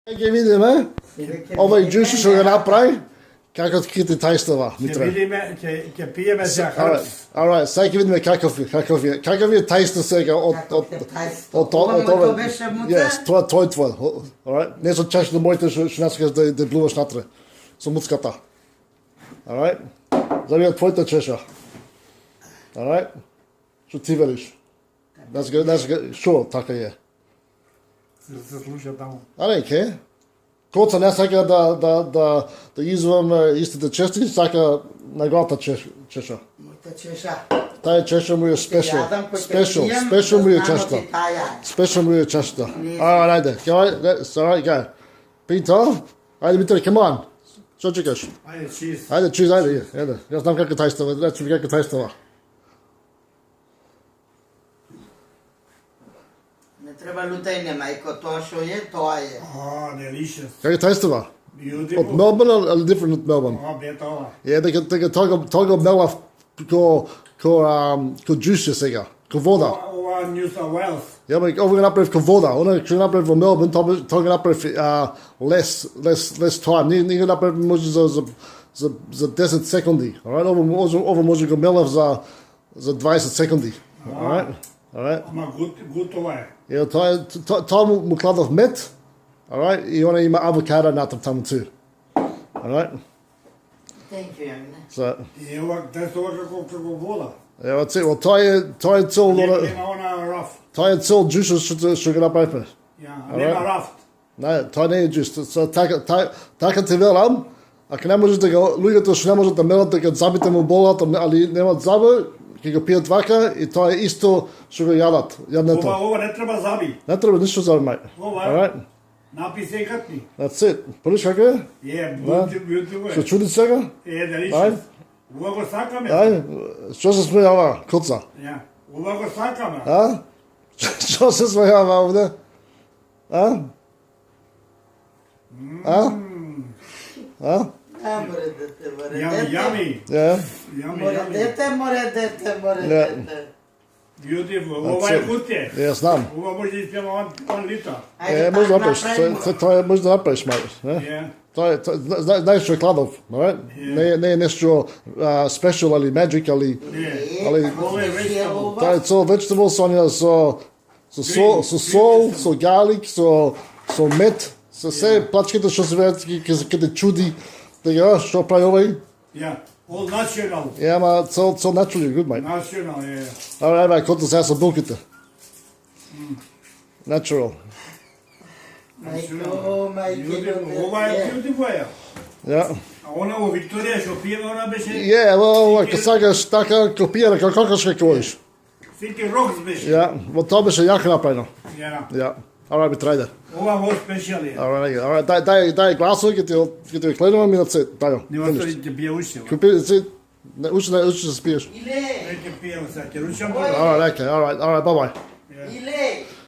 Kijk vidíme, ovaj juice što ga napravi, kako ti tajstova. Ќе пиеме за хрп. Alright, сега видиме какъв е тайста сега от Това беше муца. Yes, това е твое. Alright, не са чаш да моите ще наскаш да блуваш натре. Со муцката. Alright, завия твоята чеша. Alright, що ти велиш. Шо, така е. Се слуша таму. Аре, ке? Коца не сака да извам истите чести, сака наглата чеша. Моята чеша. Тая чеша му е спешъл. Спешъл му е чешата. Спешъл му е чешата. Айде, гай. Пита, айде, Митре, come on. Що чекаш? Айде, чиз. Айде. Я знам как е тайстава. Речи ми как е тайстава. Не треба лутајне, мајко, тоа што е, тоа е. Delicious. Как е тайстава? Beautiful. От Мелбърн или different от Мелбърн? Бетова. Дека той го мела ко джуше сега. Ко вода. Ова New South Wales. Ja, maar over gaan направив ко вода. Она ќе направи во Мелбърн, тоа го направи less time. Не го направи може за 10 секунди. Alright, ова може го мелав за 20 секунди. Alright. Ама готова е. Ja, тоа му кладов мед. Alright, и она има авокадо натам таму ту. Alright. Thank you, Јамине. So, И ова тестова како вода. ja, wat sê, тоа е цел Нема она раф. тоа е цел джус што го направивме. Ја, нема рафт. Не, тоа не е джус. Така ти велам, ако не можеш да го, луѓето што не можат да мелат да го забите му болат, али немат заби, ќе го пијат вака и тоа е исто што го јадат. Јаднето. Ова не треба заби. Не треба ништо заби, мај. Ова. Alright? Напи секатни. That's it. Пориш како е? Beautiful. Што чуди сега? Delicious. Ова го сакаме. Ај, што се смејава, коца? Ја. Ова го сакаме. А? Што се смејава овде? А? Море дете. Јами. Ја. Море дете. Beautiful. Ова е кутие. Ја знам. Ова може да испијаме 1 литар. Може да направиш. Тоа може да направиш, мај. Ја. Знаеш што е кладов, не е нешто special или magic, али Ова е vegetable. тоа е цел vegetable со сол, со галик, со мед, со се плачките што се веат каде чуди, тега што прави овај. Ја. All national. Ама цел naturally good, mate. National, ја. Алright, кота сега со билките. Natural. Мајко. Ова е beautiful, ја. Ja. А она во Викторија што пиеме, она беше... Ако сакаш така, копира како што кажеш. City Rocks беше. Ja, во тоа беше јако направено. Ја. Ja. Alright, betrayde. Ова во спешијал е. Alright, daj glasu, ќе ти кледувам и на це. Дај. Нема што ќе пие уште. Купи це, уште се спиеш. Иле. Ќе пиеме сега, ќе ручам. Alright, okay. Alright, bye bye. Иле.